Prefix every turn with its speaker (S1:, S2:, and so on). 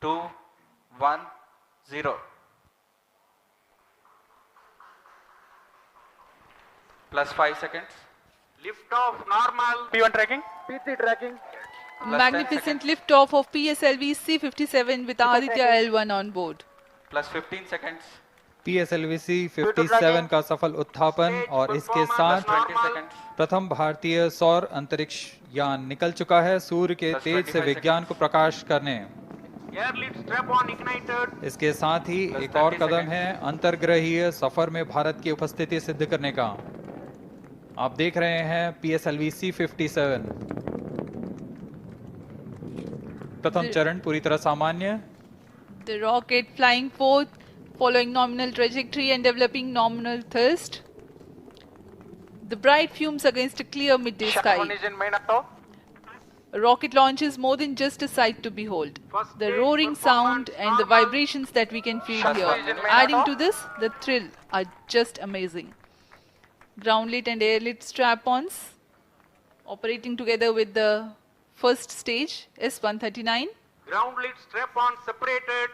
S1: 2, 1, 0. Plus 5 seconds.
S2: Lift off normal.
S3: P1 tracking.
S4: P3 tracking.
S1: Plus 10
S5: Magnificent
S1: seconds.
S5: liftoff of PSLV C-57 with Aditya-L1 on board.
S1: Plus 15 seconds.
S6: PSLV 57 का सफल उत्थापन और इसके साथ
S1: 20 seconds.
S6: प्रथम भारतीय सौर अंतरिक्ष यान निकल चुका है सूर्य के
S1: Plus
S6: तेज से
S1: 25
S6: विज्ञान को प्रकाश करने।
S2: Air lead strap on ignited.
S6: इसके साथ ही
S1: Plus
S6: एक और
S1: 30
S6: कदम
S1: seconds.
S6: है अंतर्ग्रहीय सफर में भारत की उपस्थिति सिद्ध करने का। आप देख रहे हैं PSLV C-57 प्रथम चरण पूरी तरह सामान्य।
S5: The rocket flying forth, following nominal trajectory and developing nominal thrust. The bright fumes against a clear midday sky.
S3: Engine main auto.
S5: A rocket launch is more than just a sight to behold.
S2: First
S5: The
S2: stage
S5: roaring
S2: performance
S5: sound and the
S2: normal.
S5: vibrations that we can feel
S3: First
S5: here,
S3: stage in main
S5: adding
S3: auto.
S5: to this, the thrill are just amazing. Ground lit and air lit strap-ons operating together with the first stage S-139.
S2: Ground lead strap on separated.